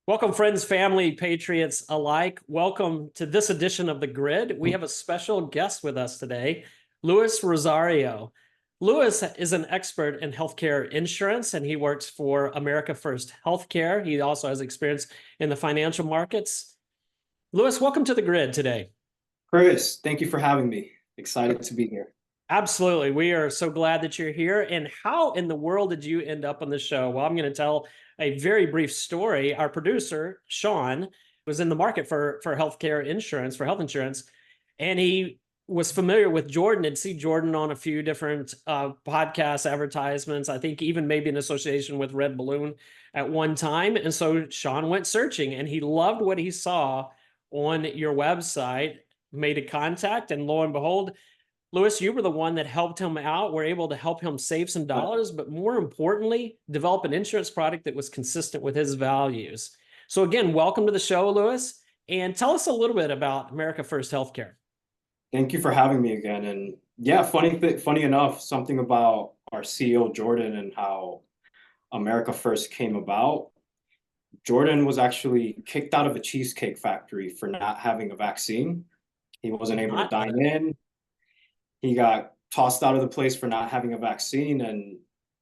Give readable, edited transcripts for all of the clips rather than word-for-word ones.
Welcome, friends, family, patriots alike. Welcome to this edition of The Grid. We have a special guest with us today, Luis Rosario. Luis is an expert in healthcare insurance, and he works for America First Healthcare. He also has experience in the financial markets. Luis, welcome to The Grid today. Chris, thank you for having me. Excited to be here. Absolutely. We are so glad that you're here. And how in the world did you end up on the show? Well, I'm going to tell a very brief story. Our producer, Shaun, was in the market for healthcare insurance, for health insurance, and he was familiar with Jordan and see Jordan on a few different podcast advertisements. I think even maybe in association with Red Balloon at one time. And so Shaun went searching and he loved what he saw on your website, made a contact, and lo and behold, Luis, you were the one that helped him out. We're able to help him save some dollars, but more importantly, develop an insurance product that was consistent with his values. So again, welcome to the show, Luis, and tell us a little bit about America First Healthcare. Thank you for having me again. And yeah, funny enough, something about our CEO, Jordan, and how America First came about. Jordan was actually kicked out of a cheesecake factory for not having a vaccine. He wasn't able to dine in. He got tossed out of the place for not having a vaccine, and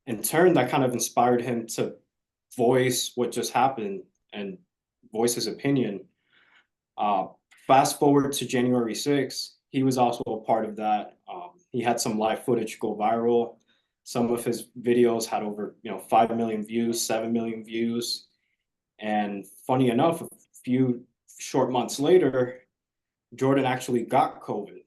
in turn that kind of inspired him to voice what just happened and voice his opinion. Fast forward to January 6th, he was also a part of that. He had some live footage go viral. Some of his videos had over 5 million views, 7 million views. And funny enough, a few short months later, Jordan actually got COVID.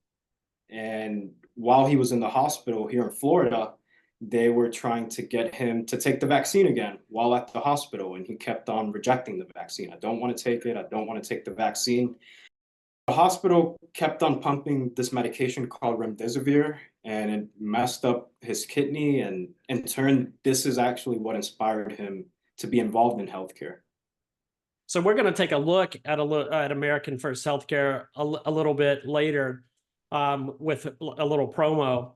And while he was in the hospital here in Florida, they were trying to get him to take the vaccine again while at the hospital. And he kept on rejecting the vaccine. I don't want to take it. I don't want to take the vaccine. The hospital kept on pumping this medication called remdesivir, and it messed up his kidney. And in turn, this is actually what inspired him to be involved in healthcare. So we're going to take a look at American First Healthcare a little bit later. With a little promo.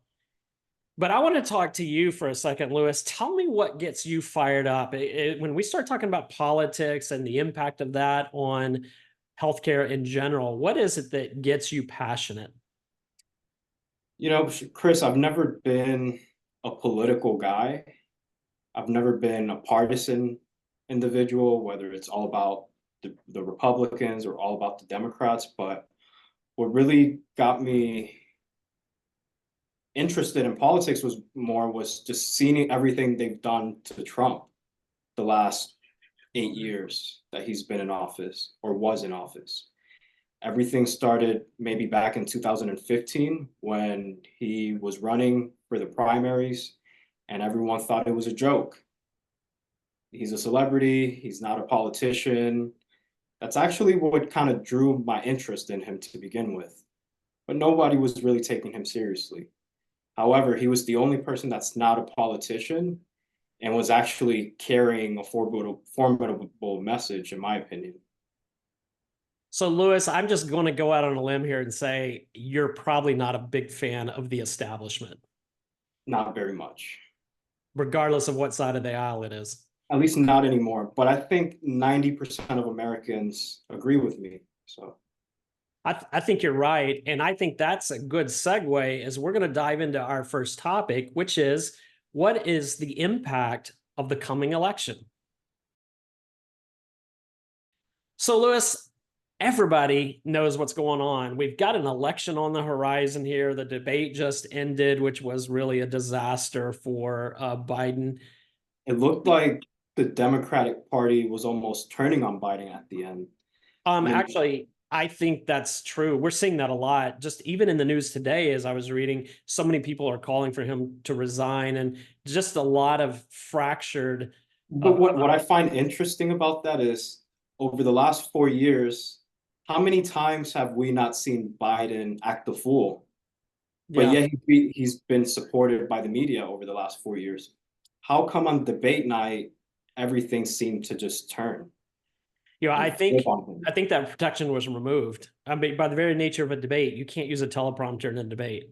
But I want to talk to you for a second, Luis. Tell me what gets you fired up. When we start talking about politics and the impact of that on healthcare in general, what is it that gets you passionate? Chris, I've never been a political guy. I've never been a partisan individual, whether it's all about the Republicans or all about the Democrats, but what really got me interested in politics was just seeing everything they've done to Trump the last 8 years that he's been in office or was in office. Everything started maybe back in 2015 when he was running for the primaries and everyone thought it was a joke. He's a celebrity, he's not a politician. That's actually what kind of drew my interest in him to begin with. But nobody was really taking him seriously. However, he was the only person that's not a politician and was actually carrying a formidable message, in my opinion. So, Luis, I'm just going to go out on a limb here and say you're probably not a big fan of the establishment. Not very much. Regardless of what side of the aisle it is. At least not anymore. But I think 90% of Americans agree with me. So I think you're right. And I think that's a good segue as we're going to dive into our first topic, which is what is the impact of the coming election? So, Luis, everybody knows what's going on. We've got an election on the horizon here. The debate just ended, which was really a disaster for Biden. It looked like the Democratic Party was almost turning on Biden at the end. Actually, I think that's true. We're seeing that a lot. Just even in the news today, as I was reading, so many people are calling for him to resign and just a lot of fractured. But what I find interesting about that is over the last 4 years, how many times have we not seen Biden act the fool? But yet he's been supported by the media over the last 4 years. How come on debate night, everything seemed to just turn? I think that protection was removed. I mean, by the very nature of a debate, you can't use a teleprompter in a debate.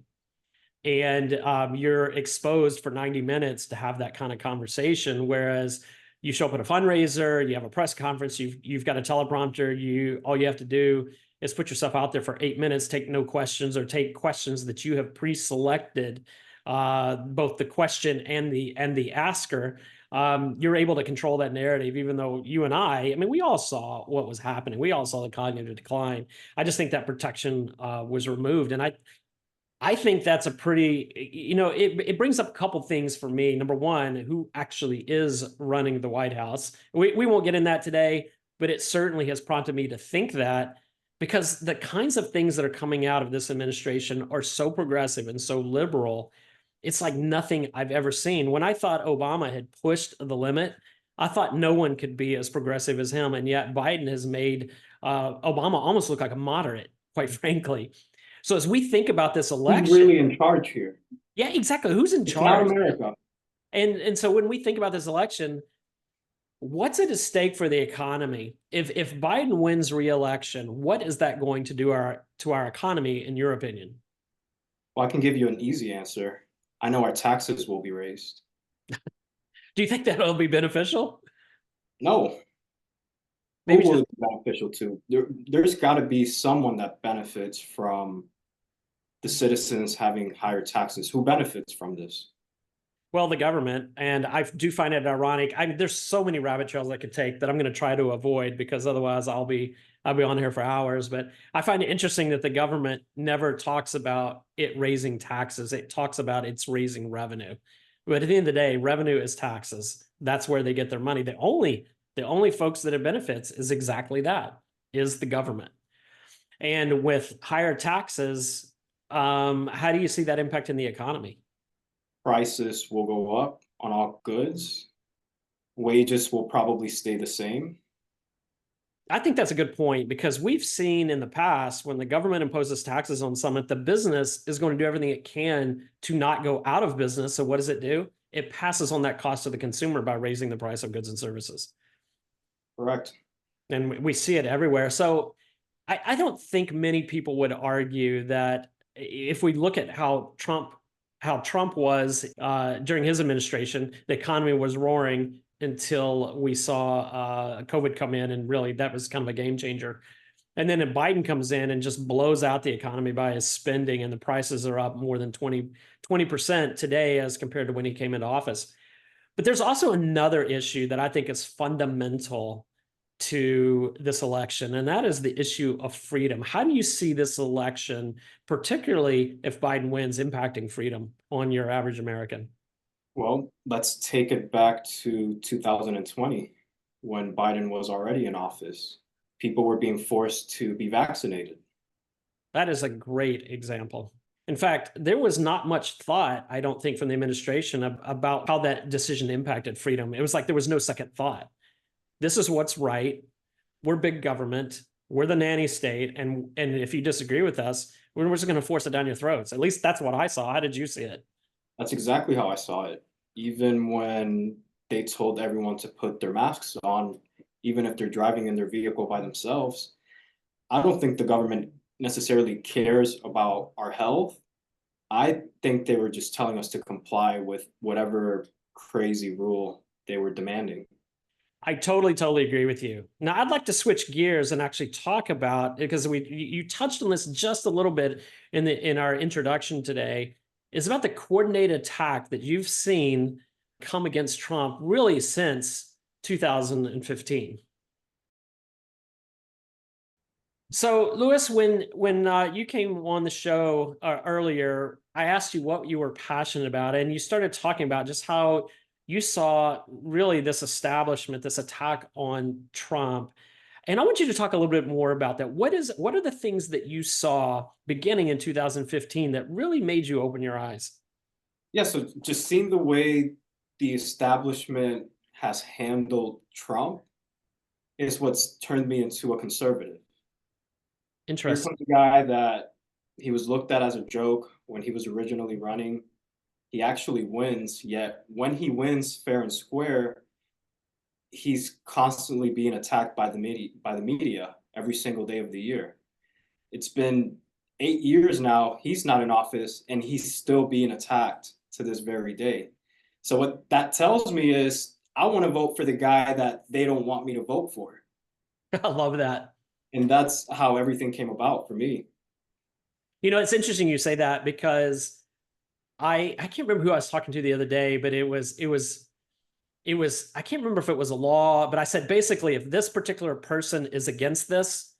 And you're exposed for 90 minutes to have that kind of conversation. Whereas you show up at a fundraiser, you have a press conference, you've got a teleprompter, all you have to do is put yourself out there for 8 minutes, take no questions, or take questions that you have pre-selected, both the question and the asker. You're able to control that narrative, even though you and I mean, we all saw what was happening. We all saw the cognitive decline. I just think that protection was removed. And I think that's a pretty, it brings up a couple things for me. Number one, who actually is running the White House? We won't get in that today, but it certainly has prompted me to think that, because the kinds of things that are coming out of this administration are so progressive and so liberal. It's like nothing I've ever seen. When I thought Obama had pushed the limit, I thought no one could be as progressive as him. And yet Biden has made Obama almost look like a moderate, quite frankly. So as we think about this Who's election, really in charge here? yeah, exactly. Who's in It's not charge? America. And so when we think about this election, what's at stake for the economy? If Biden wins re-election, what is that going to do to our economy, in your opinion? Well, I can give you an easy answer. I know our taxes will be raised. Do you think that'll be beneficial? No. Who Maybe will just it be beneficial to? There's got to be someone that benefits from the citizens having higher taxes. Who benefits from this? well, the government. And I do find it ironic. There's so many rabbit trails I could take that I'm going to try to avoid, because otherwise I'll be on here for hours. But I find it interesting that the government never talks about it raising taxes. It talks about it's raising revenue. But at the end of the day, revenue is taxes. That's where they get their money. The only folks that it benefits is exactly that, is the government. And with higher taxes, how do you see that impacting the economy? Prices will go up on all goods. Wages will probably stay the same. I think that's a good point, because we've seen in the past, when the government imposes taxes on someone, the business is going to do everything it can to not go out of business. So what does it do? It passes on that cost to the consumer by raising the price of goods and services. Correct. And we see it everywhere. So I don't think many people would argue that if we look at how Trump was during his administration, the economy was roaring until we saw COVID come in, and really that was kind of a game changer. And then Biden comes in and just blows out the economy by his spending, and the prices are up more than 20% today as compared to when he came into office. But there's also another issue that I think is fundamental to this election, and that is the issue of freedom. How do you see this election, particularly if Biden wins, impacting freedom on your average American? Well, let's take it back to 2020 when Biden was already in office. People were being forced to be vaccinated. That is a great example. In fact, there was not much thought, I don't think, from the administration about how that decision impacted freedom. It was like there was no second thought. This is what's right. We're big government. We're the nanny state. And if you disagree with us, we're just going to force it down your throats. At least that's what I saw. How did you see it? That's exactly how I saw it. Even when they told everyone to put their masks on, even if they're driving in their vehicle by themselves, I don't think the government necessarily cares about our health. I think they were just telling us to comply with whatever crazy rule they were demanding. I totally agree with you. Now, I'd like to switch gears and actually talk about, because you touched on this just a little bit in our introduction today, is about the coordinated attack that you've seen come against Trump really since 2015. So, Louis, when you came on the show earlier, I asked you what you were passionate about, and you started talking about just how you saw really this establishment, this attack on Trump. And I want you to talk a little bit more about that. What are the things that you saw beginning in 2015 that really made you open your eyes? Yeah, so just seeing the way the establishment has handled Trump is what's turned me into a conservative. Here Interesting. comes a guy that he was looked at as a joke when he was originally running. He actually wins, yet when he wins fair and square, he's constantly being attacked by the media every single day of the year. It's been 8 years now, he's not in office, and he's still being attacked to this very day. So what that tells me is I want to vote for the guy that they don't want me to vote for. I love that. And that's how everything came about for me. You know, it's interesting you say that because I can't remember who I was talking to the other day, but it was I can't remember if it was a law, but I said basically if this particular person is against this,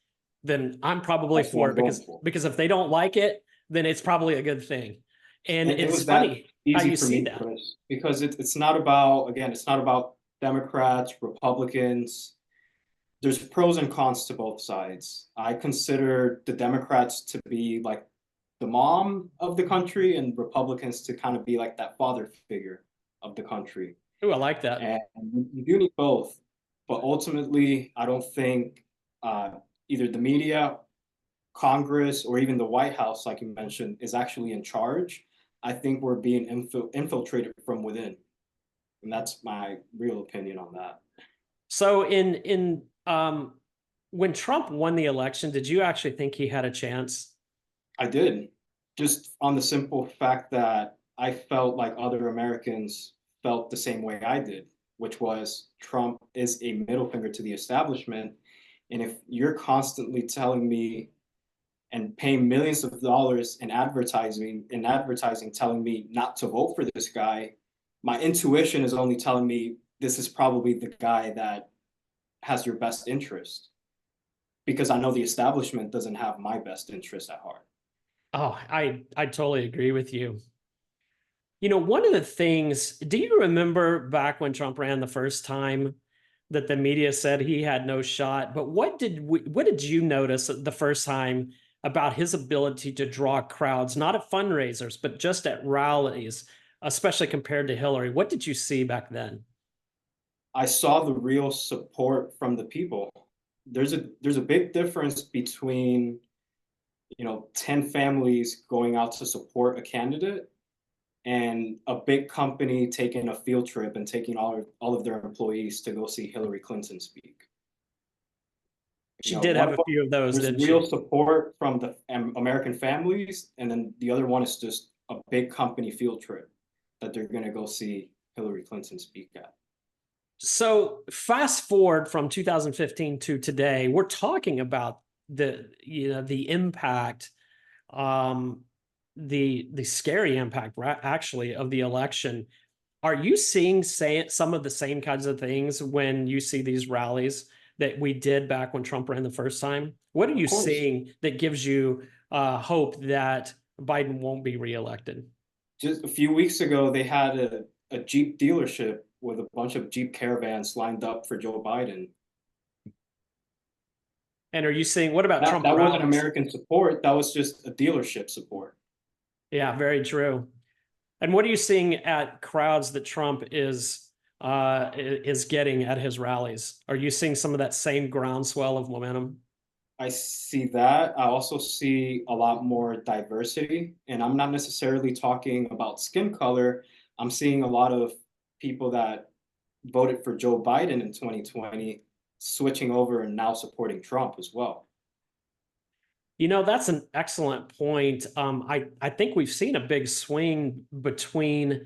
then I'm probably That's what for I'm it going for. because if they don't like it, then it's probably a good thing. And And it it's was that funny how easy you for see me, that. Chris, because it's not about, again, it's not about Democrats, Republicans. There's pros and cons to both sides. I consider the Democrats to be like the mom of the country and Republicans to kind of be like that father figure of the country. Oh, I like that. And you do need both. But ultimately, I don't think uh, either the media, Congress, or even the White House, like you mentioned, is actually in charge. I think we're being infiltrated from within. And that's my real opinion on that. So in when Trump won the election, did you actually think he had a chance? I did, just on the simple fact that I felt like other Americans felt the same way I did, which was Trump is a middle finger to the establishment. And if you're constantly telling me and paying millions of dollars in advertising telling me not to vote for this guy, my intuition is only telling me this is probably the guy that has your best interest because I know the establishment doesn't have my best interest at heart. Oh, I totally agree with you. You know, one of the things, do you remember back when Trump ran the first time that the media said he had no shot? But what did you notice the first time about his ability to draw crowds, not at fundraisers, but just at rallies, especially compared to Hillary? What did you see back then? I saw the real support from the people. There's a big difference between 10 families going out to support a candidate and a big company taking a field trip and taking all of their employees to go see Hillary Clinton speak. She did One have of a them, few of those, there's didn't real she? support from the American families, and then the other one is just a big company field trip that they're going to go see Hillary Clinton speak at. So fast forward from 2015 to today, we're talking about the impact, um, the scary impact, actually, of the election. Are you seeing some of the same kinds of things when you see these rallies that we did back when Trump ran the first time? What are Of you course, seeing that gives you hope that Biden won't be reelected? just a few weeks ago, they had a Jeep dealership with a bunch of Jeep caravans lined up for Joe Biden. And are you seeing what about That Trump that wasn't rallies? American support. That was just a dealership support. Yeah, very true. And what are you seeing at crowds that Trump is getting at his rallies? Are you seeing some of that same groundswell of momentum? I see that. I also see a lot more diversity, and I'm not necessarily talking about skin color. I'm seeing a lot of people that voted for Joe Biden in 2020 switching over and now supporting Trump as well. You know, that's an excellent point. I think we've seen a big swing between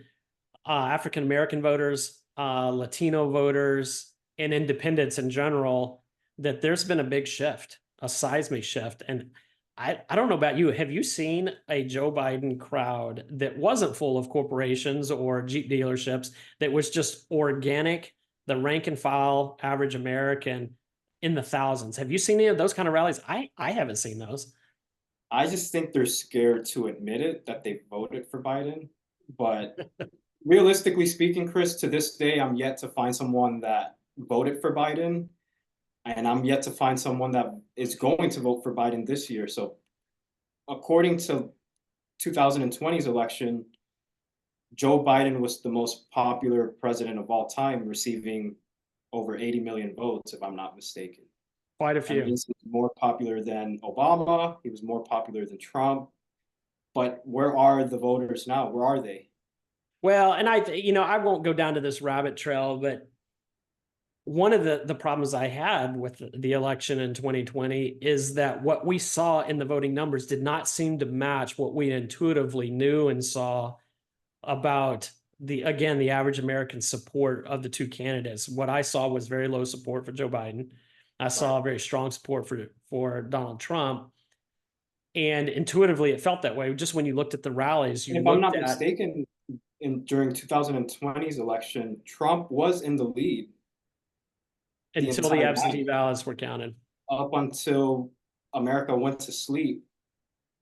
African American voters, Latino voters, and independents in general. That there's been a big shift, a seismic shift. And I don't know about you. Have you seen a Joe Biden crowd that wasn't full of corporations or Jeep dealerships, that was just organic, the rank and file average American in the thousands? Have you seen any of those kind of rallies? I haven't seen those. I just think they're scared to admit it that they voted for Biden. But realistically speaking, Chris, to this day, I'm yet to find someone that voted for Biden, and I'm yet to find someone that is going to vote for Biden this year. So, according to 2020's election, Joe Biden was the most popular president of all time, receiving over 80 million votes, if I'm not mistaken. Quite a That few. means he's more popular than Obama. He was more popular than Trump. But where are the voters now? Where are they? Well, and I won't go down to this rabbit trail, but one of the problems I had with the election in 2020 is that what we saw in the voting numbers did not seem to match what we intuitively knew and saw about the average American support of the two candidates. What I saw was very low support for Joe Biden. I saw very strong support for Donald Trump. And intuitively, it felt that way. Just when you looked at the rallies, And you if I'm looked not at mistaken, during 2020's election, Trump was in the lead the until the entire absentee night ballots were counted. up until America went to sleep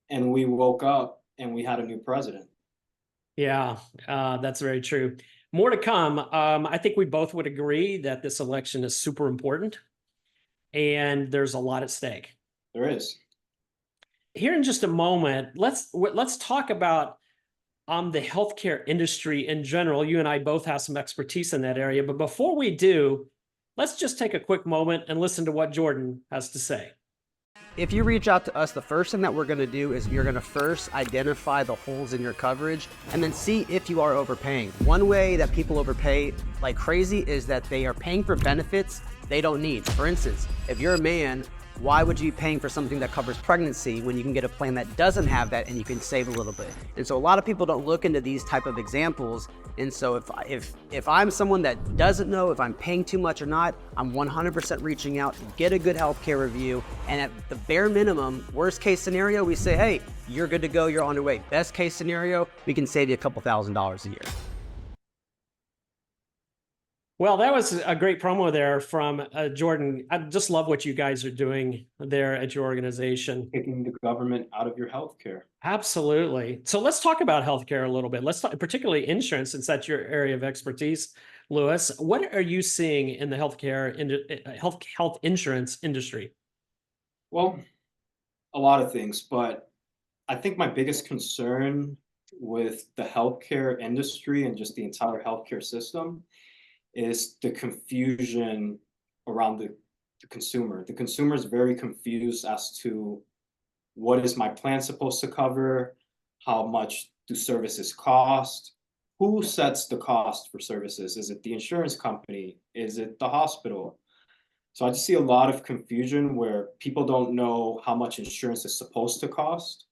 and we woke up and we had a new president. Yeah, that's very true. More to come. I think we both would agree that this election is super important and there's a lot at stake. There is. Here in just a moment, let's talk about the healthcare industry in general. You and I both have some expertise in that area, but before we do, let's just take a quick moment and listen to what Jordan has to say. If you reach out to us, the first thing that we're going to do is you're going to first identify the holes in your coverage and then see if you are overpaying. One way that people overpay like crazy is that they are paying for benefits they don't need. For instance, if you're a man, why would you be paying for something that covers pregnancy when you can get a plan that doesn't have that and you can save a little bit? And so a lot of people don't look into these type of examples. And so if I'm someone that doesn't know if I'm paying too much or not, I'm 100% reaching out to get a good healthcare review. And at the bare minimum, worst case scenario, we say, hey, you're good to go, you're on your way. Best case scenario, we can save you a couple $1,000s a year. Well, that was a great promo there from Jordan. I just love what you guys are doing there at your organization. Taking the government out of your healthcare. Absolutely. So let's talk about healthcare a little bit. Let's talk particularly insurance, since that's your area of expertise, Lewis. What are you seeing in the health insurance industry? Well, a lot of things, but I think my biggest concern with the healthcare industry and just the entire healthcare system is the confusion around the consumer. The consumer is very confused as to what is my plan supposed to cover, how much do services cost, who sets the cost for services? Is it the insurance company? Is it the hospital? So I just see a lot of confusion where people don't know how much insurance is supposed to cost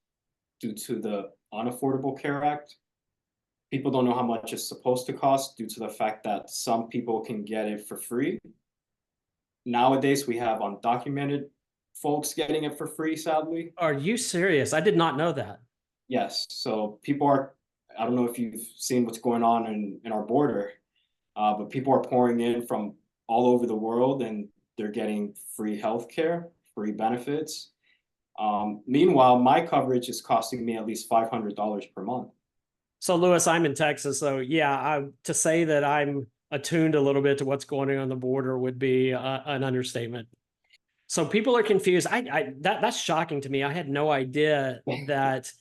due to the Unaffordable Care Act. People don't know how much it's supposed to cost due to the fact that some people can get it for free. Nowadays, we have undocumented folks getting it for free, sadly. Are you serious? I did not know that. Yes. So people are, I don't know if you've seen what's going on in our border, but people are pouring in from all over the world and they're getting free healthcare, free benefits. Meanwhile, my coverage is costing me at least $500 per month. So, Lewis, I'm in Texas. So, yeah, to say that I'm attuned a little bit to what's going on the border would be an understatement. So people are confused. That's shocking to me. I had no idea that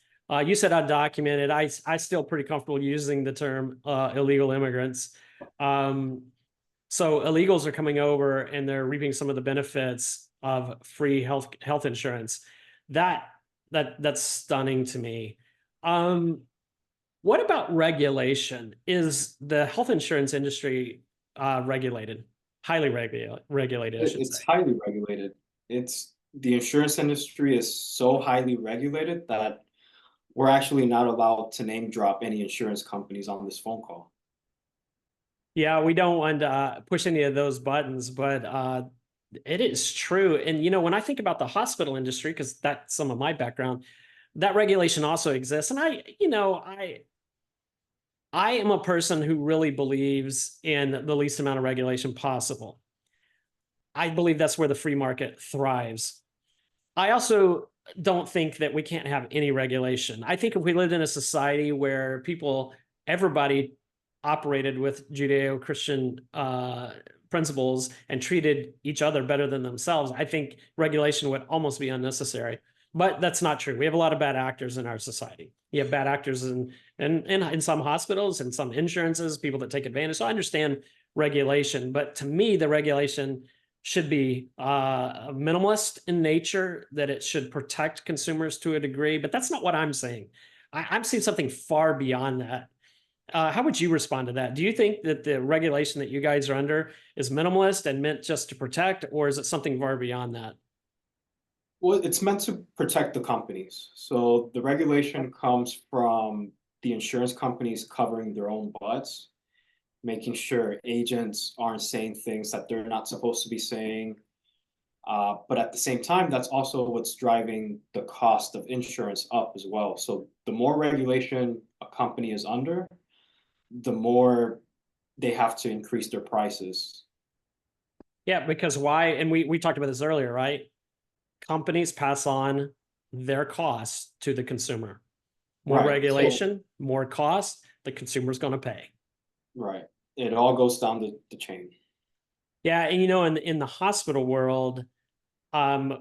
you said undocumented. I still pretty comfortable using the term illegal immigrants. So illegals are coming over and they're reaping some of the benefits of free health insurance. That's stunning to me. What about regulation? Is the health insurance industry regulated? Highly regulated, I should It's say. highly regulated. The insurance industry is so highly regulated that we're actually not allowed to name drop any insurance companies on this phone call. Yeah, we don't want to push any of those buttons, but it is true. And, when I think about the hospital industry, because that's some of my background, that regulation also exists. And I am a person who really believes in the least amount of regulation possible. I believe that's where the free market thrives. I also don't think that we can't have any regulation. I think if we lived in a society where everybody operated with Judeo-Christian principles and treated each other better than themselves, I think regulation would almost be unnecessary. But that's not true. We have a lot of bad actors in our society. You have bad actors in some hospitals and some insurances, people that take advantage. So I understand regulation, but to me, the regulation should be minimalist in nature, that it should protect consumers to a degree, but that's not what I'm saying. I'm seeing something far beyond that. How would you respond to that? Do you think that the regulation that you guys are under is minimalist and meant just to protect, or is it something far beyond that? Well, it's meant to protect the companies. So the regulation comes from the insurance companies covering their own butts, making sure agents aren't saying things that they're not supposed to be saying. But at the same time, that's also what's driving the cost of insurance up as well. So the more regulation a company is under, the more they have to increase their prices. Yeah, because why? And we talked about this earlier, right? Companies pass on their costs to the consumer. More Right. regulation, more cost, the consumer's going to pay. Right. It all goes down the chain. Yeah, and in the hospital world,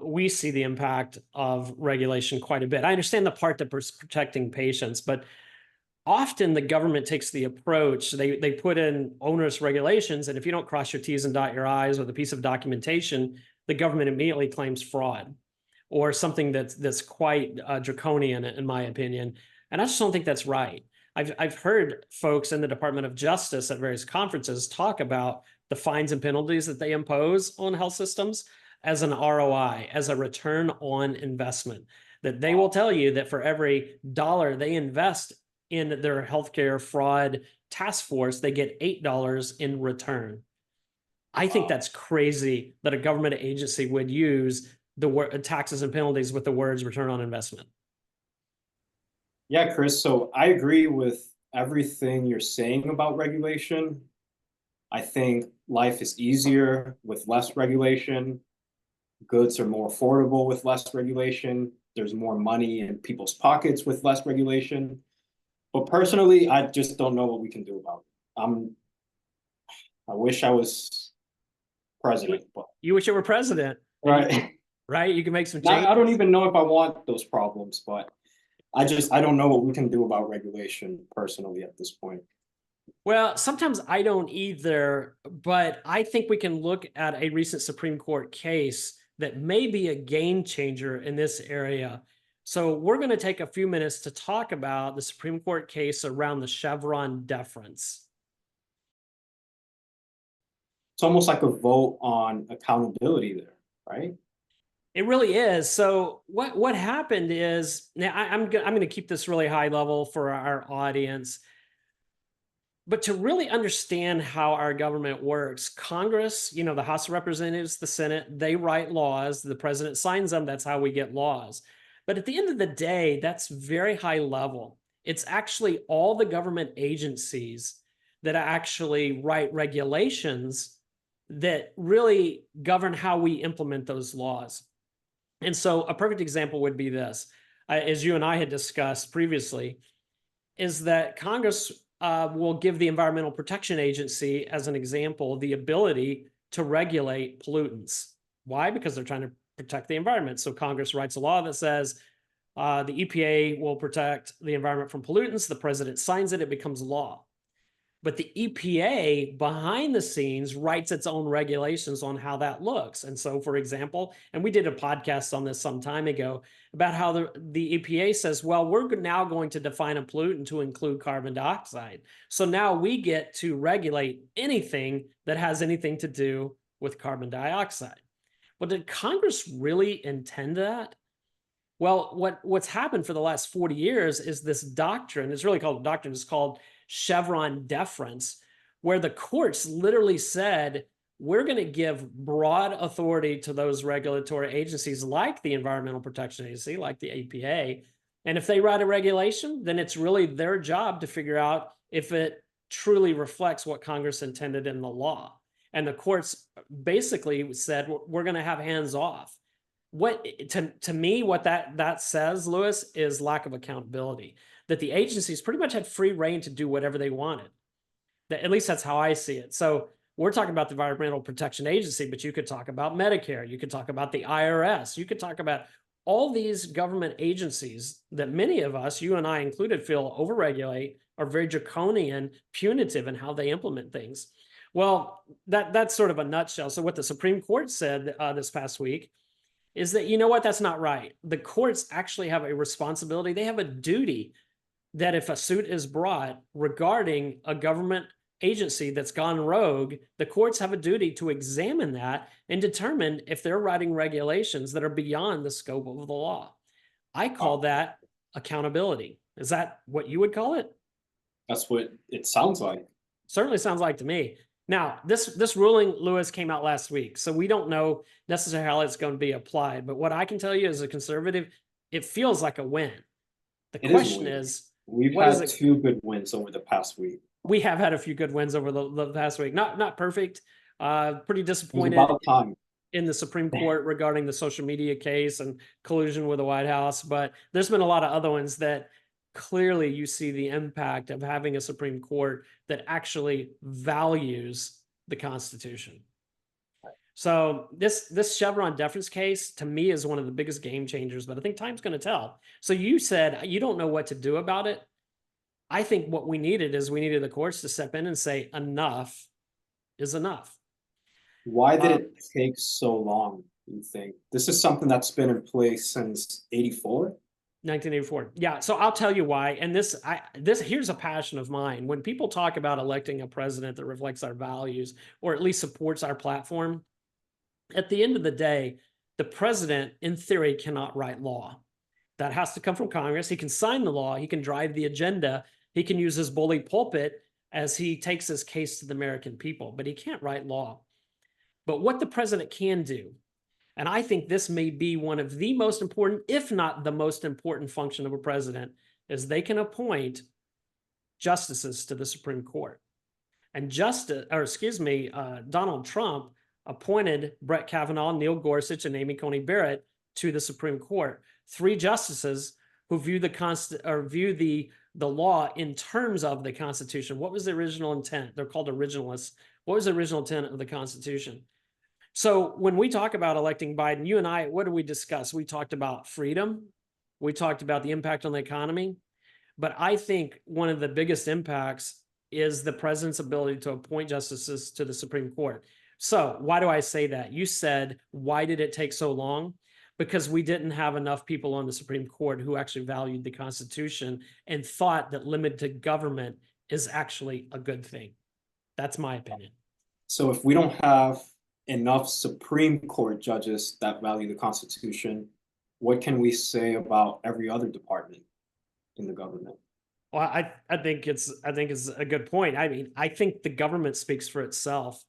we see the impact of regulation quite a bit. I understand the part that is protecting patients, but often the government takes the approach, they put in onerous regulations, and if you don't cross your T's and dot your I's with a piece of documentation, the government immediately claims fraud or something that's quite draconian, in my opinion. And I just don't think that's right. I've heard folks in the Department of Justice at various conferences talk about the fines and penalties that they impose on health systems as an ROI, as a return on investment, that they will tell you that for every dollar they invest in their healthcare fraud task force, they get $8 in return. I think that's crazy that a government agency would use the word taxes and penalties with the words return on investment. Yeah, Chris. So I agree with everything you're saying about regulation. I think life is easier with less regulation. Goods are more affordable with less regulation. There's more money in people's pockets with less regulation. But personally, I just don't know what we can do about it. I wish I was president, but You wish you were president, right. right? You can make some Now, changes. I don't even know if I want those problems, but I don't know what we can do about regulation personally at this point. Well, sometimes I don't either, but I think we can look at a recent Supreme Court case that may be a game changer in this area. So we're going to take a few minutes to talk about the Supreme Court case around the Chevron deference. It's almost like a vote on accountability there, right? It really is. So what happened is, now I'm going to keep this really high level for our audience. But to really understand how our government works, Congress, the House of Representatives, the Senate, they write laws. The president signs them. That's how we get laws. But at the end of the day, that's very high level. It's actually all the government agencies that actually write regulations that really govern how we implement those laws. And so a perfect example would be this, as you and I had discussed previously, is that Congress will give the Environmental Protection Agency, as an example, the ability to regulate pollutants. Why? Because they're trying to protect the environment. So Congress writes a law that says the EPA will protect the environment from pollutants. The president signs it, it becomes law. But the EPA behind the scenes writes its own regulations on how that looks. And so, for example, and we did a podcast on this some time ago about how the EPA says, well, we're now going to define a pollutant to include carbon dioxide. So now we get to regulate anything that has anything to do with carbon dioxide. Well, did Congress really intend that? Well, what's happened for the last 40 years is this doctrine, it's really called a doctrine, it's called Chevron deference, where the courts literally said, we're going to give broad authority to those regulatory agencies like the Environmental Protection Agency, like the EPA. And if they write a regulation, then it's really their job to figure out if it truly reflects what Congress intended in the law. And the courts basically said, we're going to have hands off. What to me, what that says, Lewis, is lack of accountability, that the agencies pretty much had free reign to do whatever they wanted. At least that's how I see it. So we're talking about the Environmental Protection Agency, but you could talk about Medicare. You could talk about the IRS. You could talk about all these government agencies that many of us, you and I included, feel overregulate, are very draconian, punitive in how they implement things. Well, that's sort of a nutshell. So what the Supreme Court said this past week is that, you know what, that's not right. The courts actually have a responsibility. They have a duty that if a suit is brought regarding a government agency that's gone rogue, the courts have a duty to examine that and determine if they're writing regulations that are beyond the scope of the law. I call that accountability. Is that what you would call it? That's what it sounds like. Certainly sounds like to me. Now, this ruling, Lewis, came out last week, so we don't know necessarily how it's going to be applied. But what I can tell you as a conservative, it feels like a win. The It is a question win. is, We've what is had it? 2 good wins over the past week. We have had a few good wins over the past week. Not perfect. Pretty It was disappointed about time. in the Supreme Court regarding the social media case and collusion with the White House, but there's been a lot of other ones that clearly you see the impact of having a Supreme Court that actually values the Constitution. So this Chevron deference case to me is one of the biggest game changers, but I think time's going to tell. So you said you don't know what to do about it. I think what we needed the courts to step in and say enough is enough. Why did it take so long, you think? This is something that's been in place since 84? 1984. Yeah. So I'll tell you why. And here's a passion of mine. When people talk about electing a president that reflects our values or at least supports our platform, at the end of the day, the president, in theory, cannot write law. That has to come from Congress. He can sign the law. He can drive the agenda. He can use his bully pulpit as he takes his case to the American people, but he can't write law. But what the president can do, and I think this may be one of the most important, if not the most important function of a president, is they can appoint justices to the Supreme Court. And Donald Trump appointed Brett Kavanaugh, Neil Gorsuch, and Amy Coney Barrett to the Supreme Court. 3 justices who view the law in terms of the Constitution. What was the original intent? They're called originalists. What was the original intent of the Constitution? So when we talk about electing Biden, you and I, what do we discuss? We talked about freedom. We talked about the impact on the economy. But I think one of the biggest impacts is the president's ability to appoint justices to the Supreme Court. So why do I say that? You said, why did it take so long? Because we didn't have enough people on the Supreme Court who actually valued the Constitution and thought that limited government is actually a good thing. That's my opinion. So if we don't have enough Supreme Court judges that value the Constitution, what can we say about every other department in the government? Well, I think it's a good point. I mean, I think the government speaks for itself.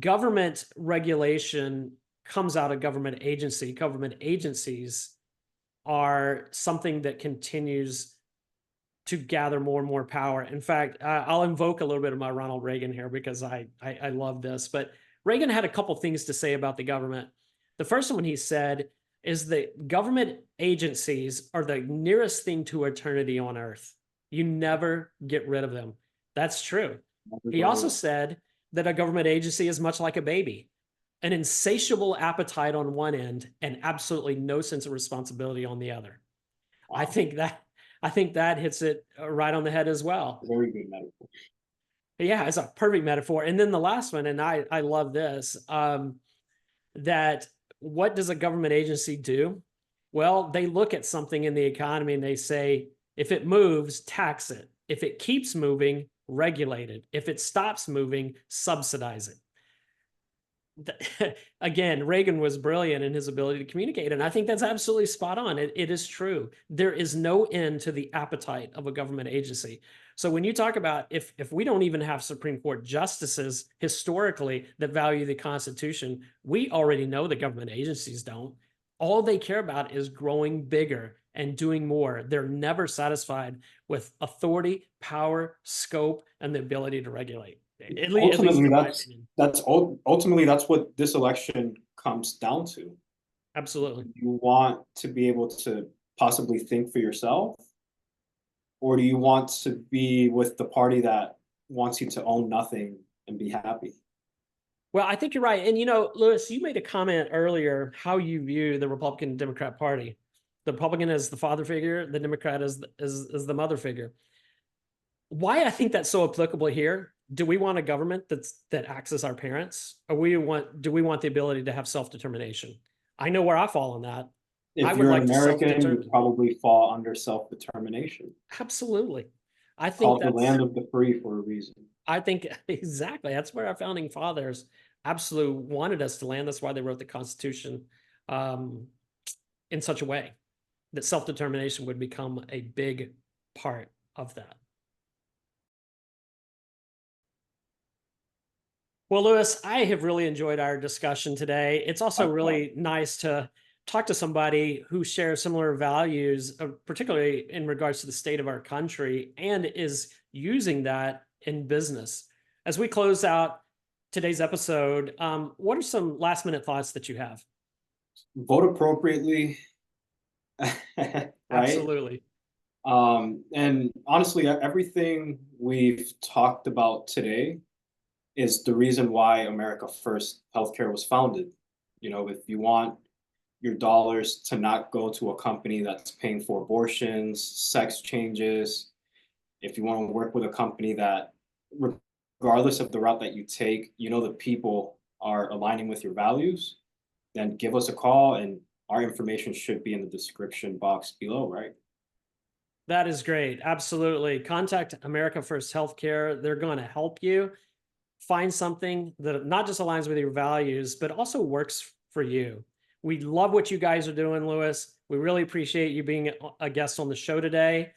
Government regulation comes out of government agency. Government agencies are something that continues to gather more and more power. In fact, I'll invoke a little bit of my Ronald Reagan here because I love this, but Reagan had a couple things to say about the government. The first one he said is that government agencies are the nearest thing to eternity on earth. You never get rid of them. That's true. He also said that a government agency is much like a baby, an insatiable appetite on one end and absolutely no sense of responsibility on the other. I think that hits it right on the head as well. Very good metaphor. Yeah, it's a perfect metaphor. And then the last one, and I love this, that what does a government agency do? Well, they look at something in the economy and they say, if it moves, tax it. If it keeps moving, regulate it. If it stops moving, subsidize it. Again, Reagan was brilliant in his ability to communicate, and I think that's absolutely spot on. It is true. There is no end to the appetite of a government agency. So when you talk about if we don't even have Supreme Court justices historically that value the Constitution, we already know the government agencies don't. All they care about is growing bigger and doing more. They're never satisfied with authority, power, scope, and the ability to regulate. Ultimately, that's what this election comes down to. Absolutely. You want to be able to possibly think for yourself, or do you want to be with the party that wants you to own nothing and be happy? Well, I think you're right. And, you know, Lewis, you made a comment earlier how you view the Republican Democrat Party. The Republican is the father figure, the Democrat is the mother figure. Why I think that's so applicable here? Do we want a government that acts as our parents, or do we want the ability to have self-determination? I know where I fall on that. If you're an American, you probably fall under self-determination. Absolutely. I think called the land of the free for a reason. I think exactly. That's where our founding fathers absolutely wanted us to land. That's why they wrote the Constitution in such a way that self-determination would become a big part of that. Well, Lewis, I have really enjoyed our discussion today. It's also really nice to talk to somebody who shares similar values, particularly in regards to the state of our country, and is using that in business. As we close out today's episode, what are some last minute thoughts that you have? Vote appropriately, right? Absolutely. And honestly, everything we've talked about today is the reason why America First Healthcare was founded. You know, if you want your dollars to not go to a company that's paying for abortions, sex changes, if you want to work with a company that, regardless of the route that you take, you know the people are aligning with your values, then give us a call, and our information should be in the description box below, right? That is great. Absolutely. Contact America First Healthcare. They're going to help you find something that not just aligns with your values, but also works for you. We love what you guys are doing, Lewis. We really appreciate you being a guest on the show today.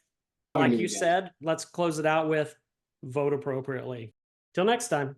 Like you said, let's close it out with vote appropriately. Till next time.